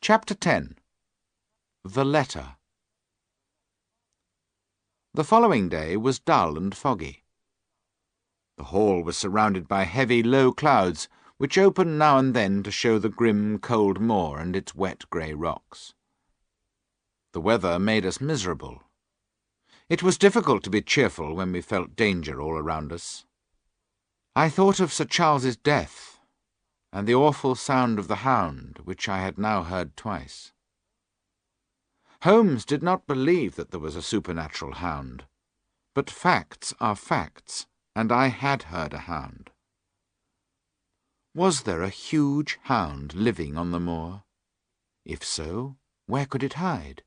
Chapter 10. The Letter. The following day was dull and foggy. The hall was surrounded by heavy, low clouds, which opened now and then to show the grim, cold moor and its wet grey rocks. The weather made us miserable. It was difficult to be cheerful when we felt danger all around us. I thought of Sir Charles's death, and the awful sound of the hound, which I had now heard twice. Holmes did not believe that there was a supernatural hound, but facts are facts, and I had heard a hound. Was there a huge hound living on the moor? If so, where could it hide?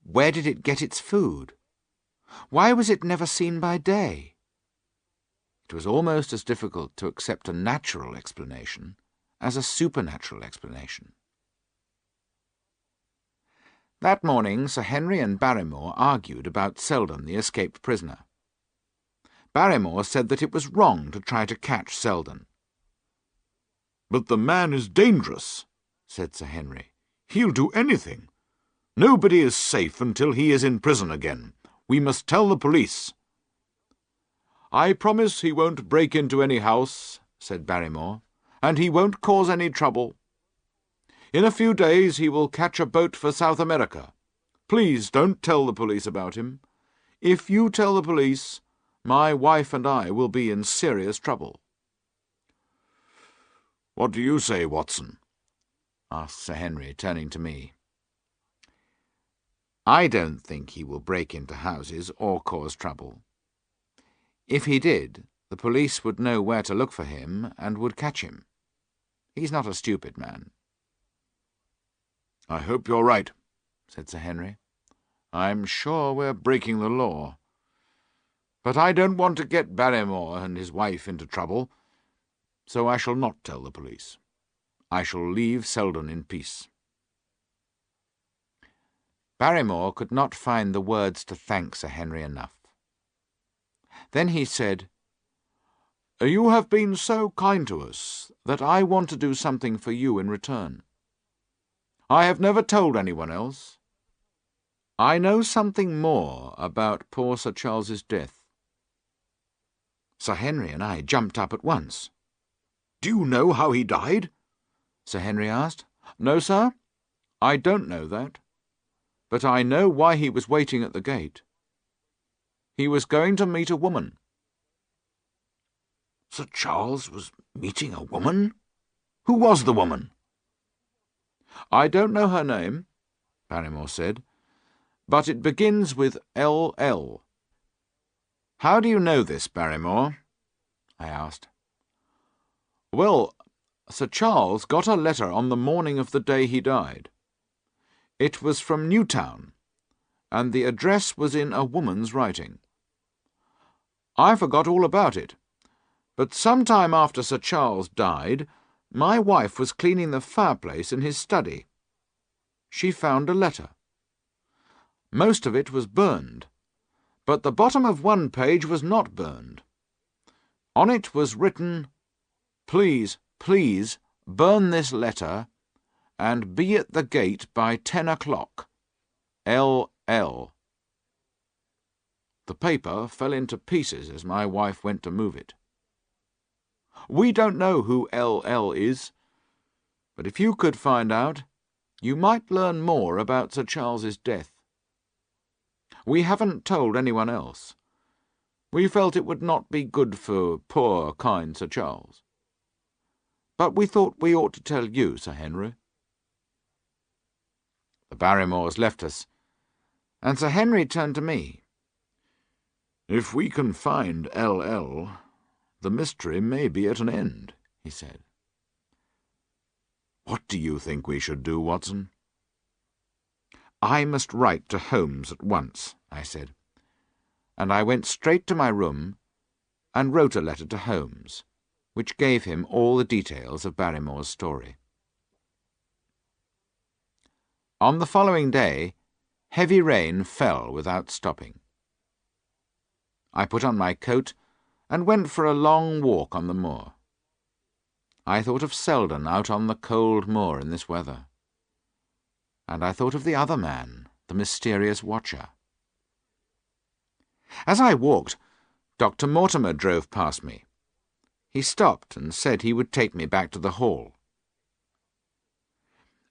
Where did it get its food? Why was it never seen by day? It was almost as difficult to accept a natural explanation as a supernatural explanation. That morning Sir Henry and Barrymore argued about Selden, the escaped prisoner. Barrymore said that it was wrong to try to catch Selden. "But the man is dangerous," said Sir Henry. "He'll do anything. Nobody is safe until he is in prison again. We must tell the police." "I promise he won't break into any house," said Barrymore, "and he won't cause any trouble. In a few days he will catch a boat for South America. Please don't tell the police about him. If you tell the police, my wife and I will be in serious trouble." "What do you say, Watson?" asked Sir Henry, turning to me. "I don't think he will break into houses or cause trouble. If he did, the police would know where to look for him and would catch him. He's not a stupid man." "I hope you're right," said Sir Henry. "I'm sure we're breaking the law. But I don't want to get Barrymore and his wife into trouble, so I shall not tell the police. I shall leave Selden in peace." Barrymore could not find the words to thank Sir Henry enough. Then he said, "You have been so kind to us that I want to do something for you in return. I have never told anyone else. I know something more about poor Sir Charles's death." Sir Henry and I jumped up at once. "Do you know how he died?" Sir Henry asked. "No, sir, I don't know that. But I know why he was waiting at the gate. He was going to meet a woman." "Sir Charles was meeting a woman? Who was the woman?" "I don't know her name," Barrymore said, "but it begins with L.L. "How do you know this, Barrymore?" I asked. "Well, Sir Charles got a letter on the morning of the day he died. It was from Newtown, and the address was in a woman's writing. I forgot all about it, but some time after Sir Charles died, my wife was cleaning the fireplace in his study. She found a letter. Most of it was burned, but the bottom of one page was not burned. On it was written, 'Please, please, burn this letter, and be at the gate by 10 o'clock. L.L.' The paper fell into pieces as my wife went to move it. We don't know who L.L. is, but if you could find out, you might learn more about Sir Charles's death. We haven't told anyone else. We felt it would not be good for poor, kind Sir Charles. But we thought we ought to tell you, Sir Henry." The Barrymores left us, and Sir Henry turned to me. "If we can find L.L., the mystery may be at an end," he said. "What do you think we should do, Watson?" "I must write to Holmes at once," I said, and I went straight to my room and wrote a letter to Holmes, which gave him all the details of Barrymore's story. On the following day, heavy rain fell without stopping. I put on my coat and went for a long walk on the moor. I thought of Selden out on the cold moor in this weather. and I thought of the other man, the mysterious watcher. As I walked, Dr. Mortimer drove past me. He stopped and said he would take me back to the hall.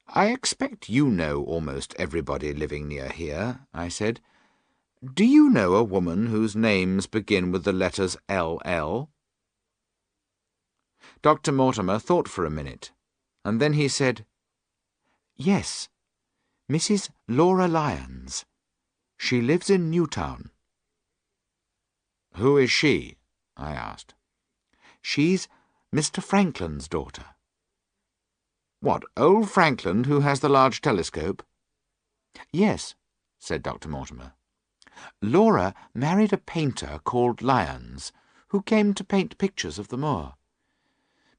"I expect you know almost everybody living near here," I said. "Do you know a woman whose names begin with the letters L.L.?" Dr. Mortimer thought for a minute, and then he said, "Yes, Mrs. Laura Lyons. She lives in Newtown." "Who is she?" I asked. "She's Mr. Franklin's daughter." "What, old Franklin who has the large telescope?" "Yes," said Dr. Mortimer. "Laura married a painter called Lyons, who came to paint pictures of the moor.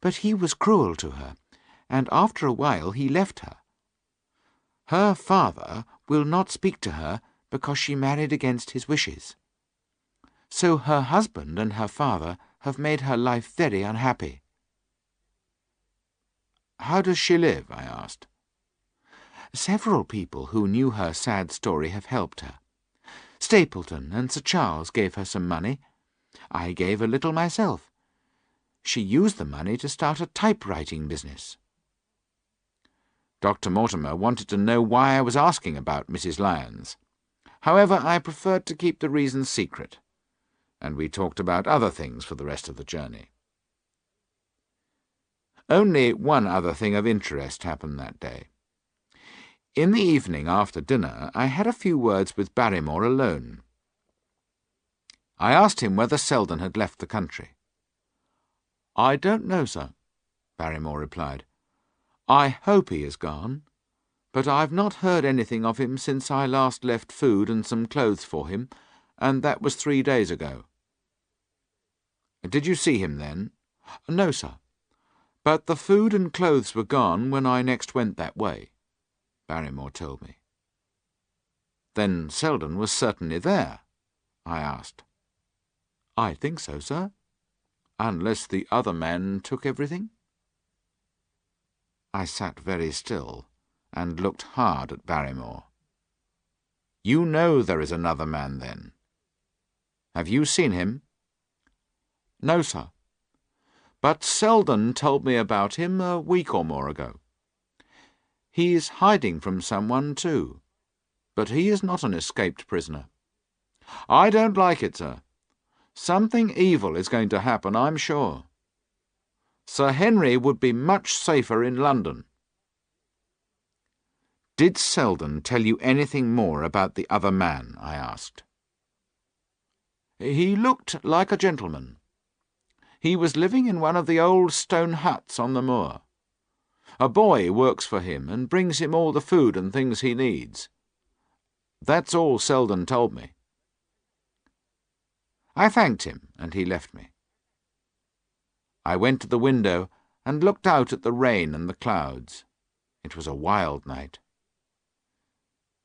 But he was cruel to her, and after a while he left her. Her father will not speak to her because she married against his wishes. So her husband and her father have made her life very unhappy." "How does she live?" I asked. "Several people who knew her sad story have helped her. Stapleton and Sir Charles gave her some money. I gave a little myself. She used the money to start a typewriting business." Dr. Mortimer wanted to know why I was asking about Mrs. Lyons. However, I preferred to keep the reason secret, and we talked about other things for the rest of the journey. Only one other thing of interest happened that day. In the evening after dinner, I had a few words with Barrymore alone. I asked him whether Selden had left the country. "I don't know, sir," Barrymore replied. "I hope he is gone, but I've not heard anything of him since I last left food and some clothes for him, and that was 3 days ago." "Did you see him then?" "No, sir. But the food and clothes were gone when I next went that way," Barrymore told me. "Then Selden was certainly there?" I asked. "I think so, sir." "Unless the other man took everything?" I sat very still and looked hard at Barrymore. "You know there is another man, then? Have you seen him?" "No, sir. But Selden told me about him a week or more ago. He's hiding from someone, too, but he is not an escaped prisoner. I don't like it, sir. Something evil is going to happen, I'm sure. Sir Henry would be much safer in London." "Did Selden tell you anything more about the other man?" I asked. "He looked like a gentleman. He was living in one of the old stone huts on the moor. A boy works for him and brings him all the food and things he needs. That's all Selden told me." I thanked him, and he left me. I went to the window and looked out at the rain and the clouds. It was a wild night.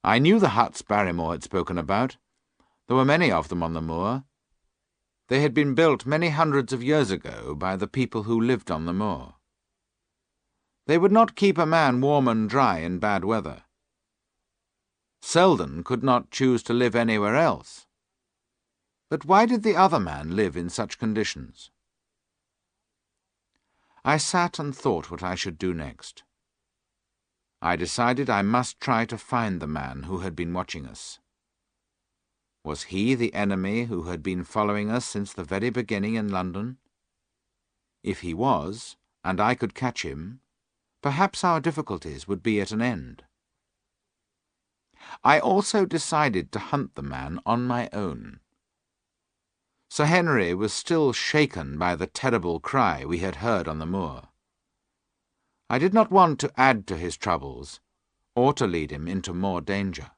I knew the huts Barrymore had spoken about. There were many of them on the moor. They had been built many hundreds of years ago by the people who lived on the moor. They would not keep a man warm and dry in bad weather. Selden could not choose to live anywhere else. But why did the other man live in such conditions? I sat and thought what I should do next. I decided I must try to find the man who had been watching us. Was he the enemy who had been following us since the very beginning in London? If he was, and I could catch him, perhaps our difficulties would be at an end. I also decided to hunt the man on my own. Sir Henry was still shaken by the terrible cry we had heard on the moor. I did not want to add to his troubles, or to lead him into more danger.